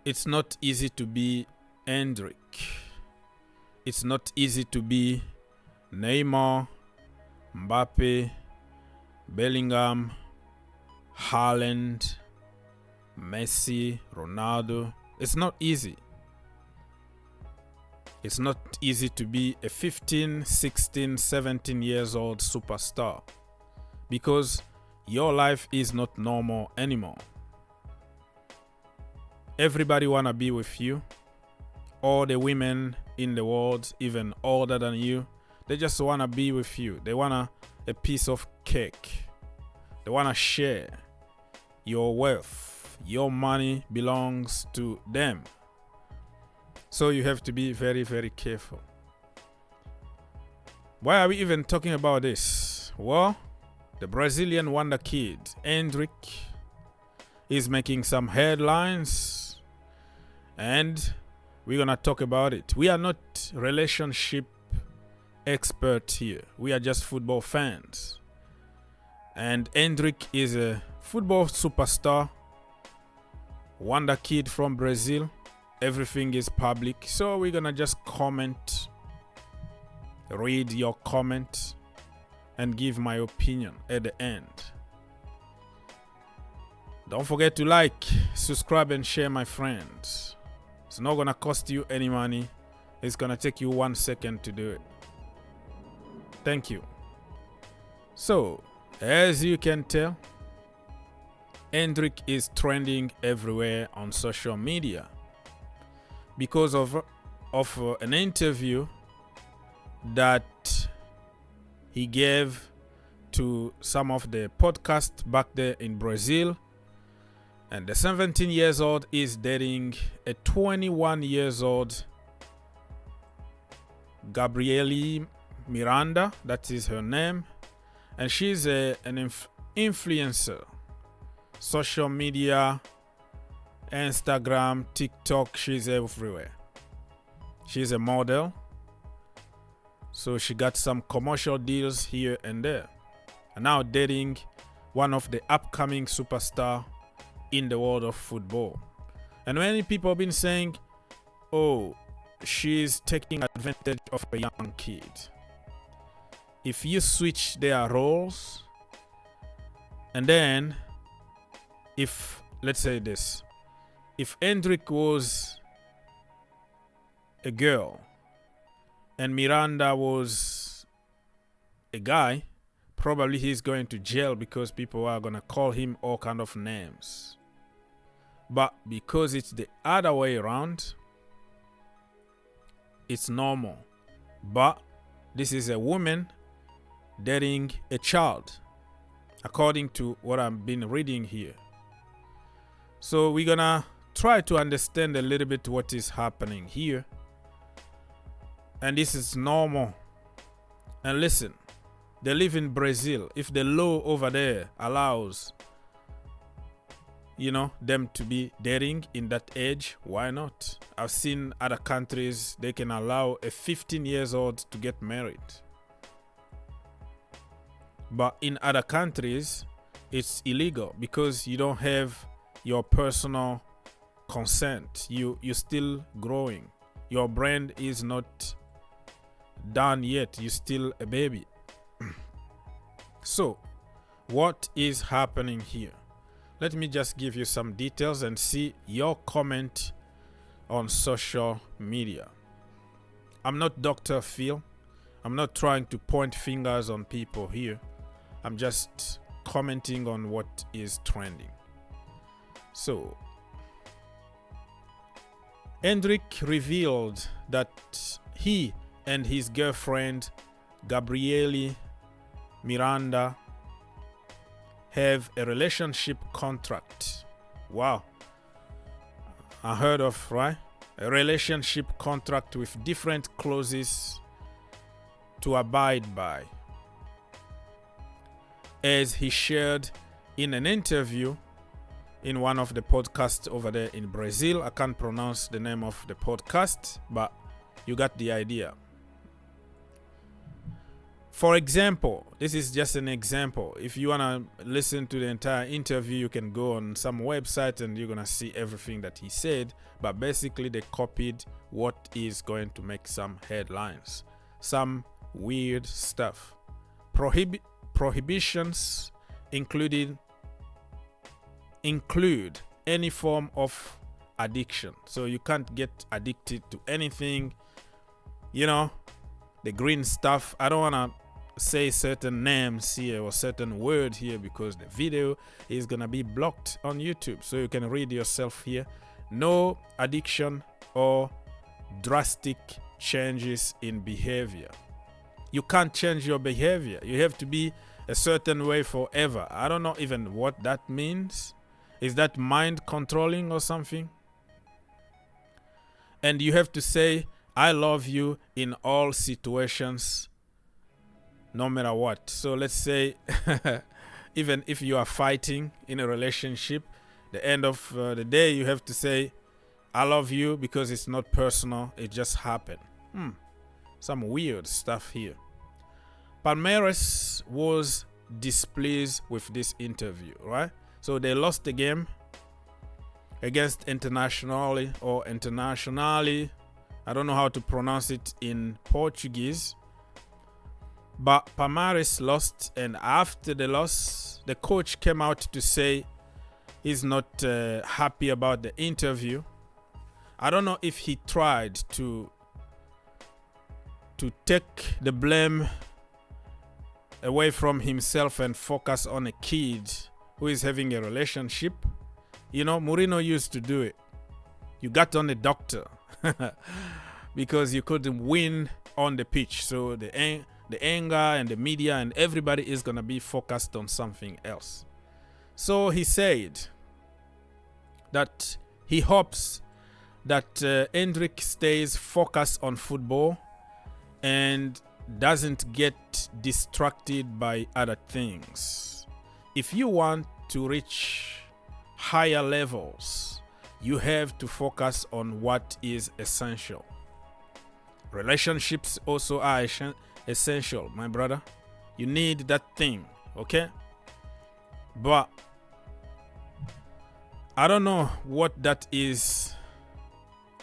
It's not easy to be Endrick. It's not easy to be Neymar, Mbappe, Bellingham, Haaland, Messi, Ronaldo. It's not easy. It's not easy to be a 15, 16, 17 years old superstar because your life is not normal anymore. Everybody wanna be with you. All the women in the world, even older than you, they just wanna be with you. They want a piece of cake. They wanna share your wealth. Your money belongs to them. So you have to be very, very careful. Why are we even talking about this? Well, the Brazilian wonder kid, Endrick, is making some headlines. And we're going to talk about it. We are not relationship experts here. We are just football fans. And Endrick is a football superstar, wonder kid from Brazil. Everything is public. So we're going to just comment, read your comment, and give my opinion at the end. Don't forget to like, subscribe, and share, my friends. It's not going to cost you any money. It's going to take you 1 second to do it. Thank you. So, as you can tell, Endrick is trending everywhere on social media because of an interview that he gave to some of the podcasts back there in Brazil. And the 17 years old is dating a 21 years old Gabriely Miranda. That is her name. And she's an influencer. Social media, Instagram, TikTok, she's everywhere. She's a model. So she got some commercial deals here and there. And now dating one of the upcoming superstars in the world of football. And many people have been saying, oh, she's taking advantage of a young kid. If you switch their roles, and then if, let's say this, if Endrick was a girl and Miranda was a guy, probably he's going to jail because people are going to call him all kind of names. But because it's the other way around, it's normal. But this is a woman dating a child, according to what I've been reading here. So we're gonna try to understand a little bit what is happening here. And this is normal. And listen, they live in Brazil. If the law over there allows them to be dating in that age, why not? I've seen other countries, they can allow a 15 years old to get married. But in other countries, it's illegal because you don't have your personal consent. You're still growing. Your brain is not done yet. You're still a baby. So, what is happening here? Let me just give you some details and see your comment on social media. I'm not Dr. Phil. I'm not trying to point fingers on people here. I'm just commenting on what is trending. So, Endrick revealed that he and his girlfriend, Gabriely Miranda, have a relationship contract. Wow. Unheard of, right? A relationship contract with different clauses to abide by. As he shared in an interview in one of the podcasts over there in Brazil. I can't pronounce the name of the podcast, but you got the idea. For example, this is just an example. If you want to listen to the entire interview, you can go on some website and you're going to see everything that he said. But basically, they copied what is going to make some headlines. Some weird stuff. Prohibitions include any form of addiction. So you can't get addicted to anything. You know, the green stuff. I don't want to say certain names here or certain word here because the video is gonna be blocked on YouTube, so you can read yourself here. No addiction or drastic changes in behavior. You can't change your behavior. You have to be a certain way forever. I don't know even what that means. Is that mind controlling or something? And you have to say I love you in all situations, no matter what. So let's say even if you are fighting in a relationship, the end of the day you have to say I love you because it's not personal, it just happened. Some weird stuff here. Palmeiras was displeased with this interview, right? So they lost the game against Internacional or Internacional. I don't know how to pronounce it in Portuguese. But Palmeiras lost, and after the loss, the coach came out to say he's not happy about the interview. I don't know if he tried to take the blame away from himself and focus on a kid who is having a relationship. You know, Mourinho used to do it. You got on the doctor because you couldn't win on the pitch. So the anger and the media and everybody is going to be focused on something else. So he said that he hopes that Endrick stays focused on football and doesn't get distracted by other things. If you want to reach higher levels, you have to focus on what is essential. Relationships also are essential, my brother. You need that thing, okay? But I don't know what that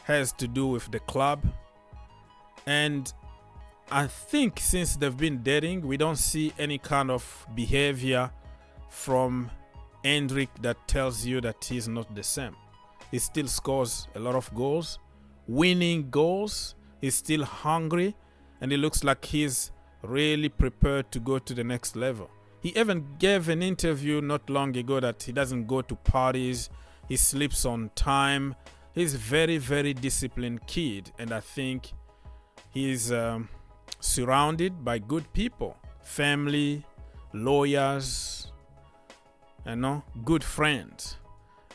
has to do with the club. And I think since they've been dating, we don't see any kind of behavior from Endrick that tells you that he's not the same. He still scores a lot of goals, winning goals. He's still hungry, and it looks like he's really prepared to go to the next level. He even gave an interview not long ago that he doesn't go to parties, he sleeps on time. He's a very, very disciplined kid, and I think he's surrounded by good people, family, lawyers, good friends.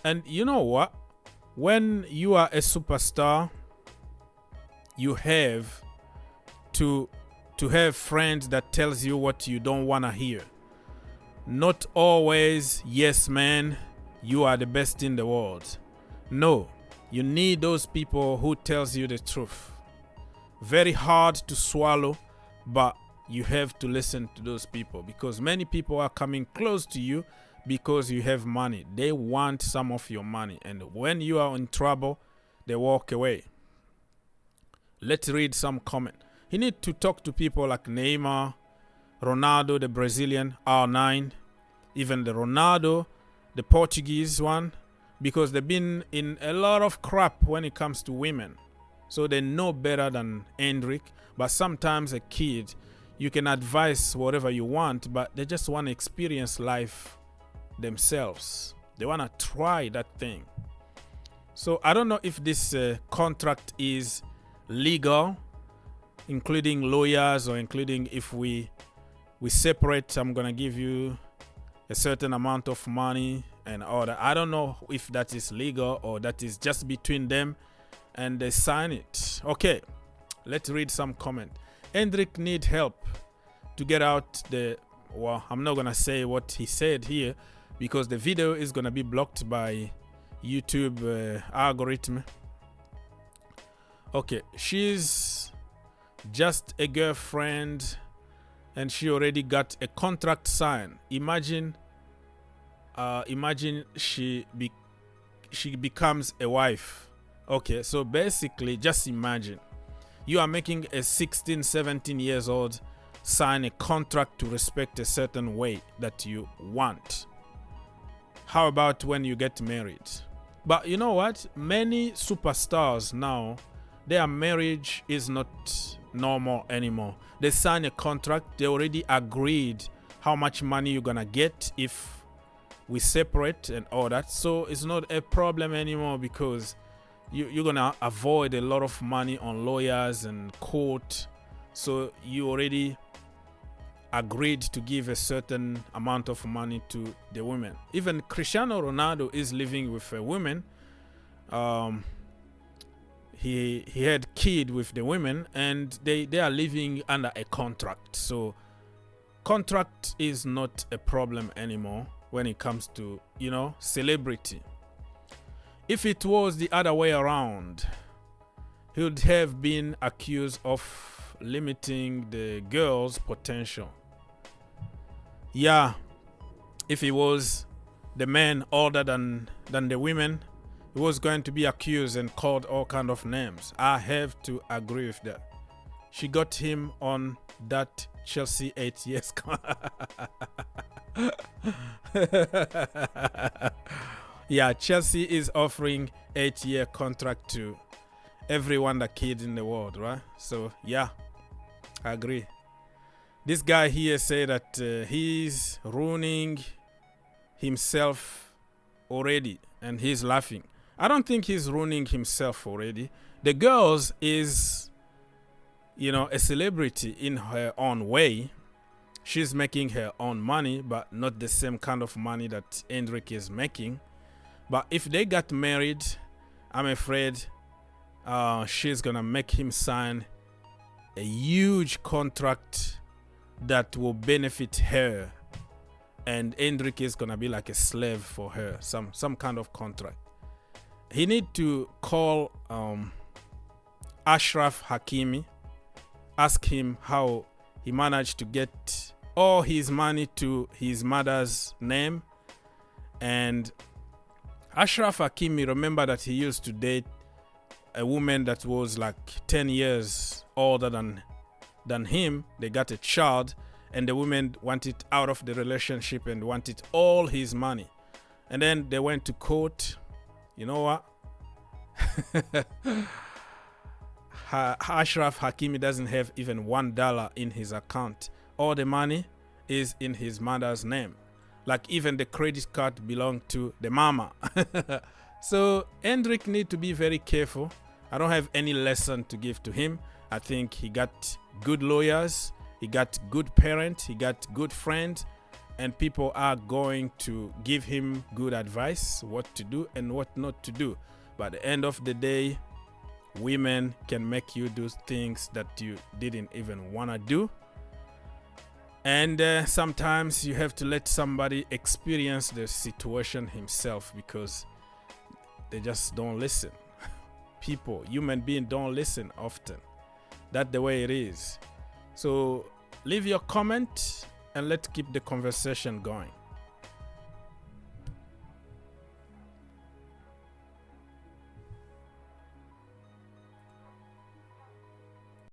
And you know what? When you are a superstar, you have to have friends that tells you what you don't want to hear. Not always, yes man, you are the best in the world. No, you need those people who tells you the truth. Very hard to swallow, but you have to listen to those people because many people are coming close to you because you have money. They want some of your money, and when you are in trouble, they walk away. Let's read some comment. He need to talk to people like Neymar, Ronaldo, the Brazilian, R9, even the Ronaldo, the Portuguese one, because they've been in a lot of crap when it comes to women. So they know better than Endrick. But sometimes a kid, you can advise whatever you want, but they just want to experience life themselves. They want to try that thing. So I don't know if this contract is legal, including lawyers, or including if we separate, I'm going to give you a certain amount of money and all that. I don't know if that is legal or that is just between them and they sign it. Okay, let's read some comment. Endrick need help to get out I'm not going to say what he said here because the video is going to be blocked by YouTube algorithm. Okay, she's just a girlfriend and she already got a contract signed. Imagine she becomes a wife. Okay, so basically just imagine you are making a 16, 17 years old sign a contract to respect a certain way that you want. How about when you get married? But you know what? Many superstars now, their marriage is not normal anymore. They sign a contract, they already agreed how much money you're gonna get if we separate and all that. So it's not a problem anymore because you're gonna avoid a lot of money on lawyers and court. So you already agreed to give a certain amount of money to the women. Even Cristiano Ronaldo is living with a woman. He had kid with the women, and they are living under a contract. So contract is not a problem anymore when it comes to, celebrity. If it was the other way around, he would have been accused of limiting the girl's potential. Yeah, if he was the man older than the women, he was going to be accused and called all kind of names. I have to agree with that. She got him on that Chelsea 8 years. Yeah, Chelsea is offering 8-year contract to every wonder kid in the world, right? So yeah, I agree. This guy here said that he's ruining himself already, and he's laughing. I don't think he's ruining himself already. The girls is, a celebrity in her own way. She's making her own money, but not the same kind of money that Endrick is making. But if they got married, I'm afraid she's gonna make him sign a huge contract that will benefit her, and Endrick is gonna be like a slave for her. Some kind of contract. He need to call Ashraf Hakimi, ask him how he managed to get all his money to his mother's name. And Ashraf Hakimi, remember that he used to date a woman that was like 10 years older than him. They got a child, and the woman wanted out of the relationship and wanted all his money. And then they went to court. You know what? Ashraf Hakimi doesn't have even $1 in his account. All the money is in his mother's name. Like even the credit card belonged to the mama. So Endrick need to be very careful. I don't have any lesson to give to him. I think he got good lawyers, he got good parents, he got good friends, and people are going to give him good advice, what to do and what not to do. But at the end of the day, women can make you do things that you didn't even want to do. And sometimes you have to let somebody experience the situation himself, because they just don't listen. People, human beings don't listen often. That's the way it is. So leave your comment and let's keep the conversation going.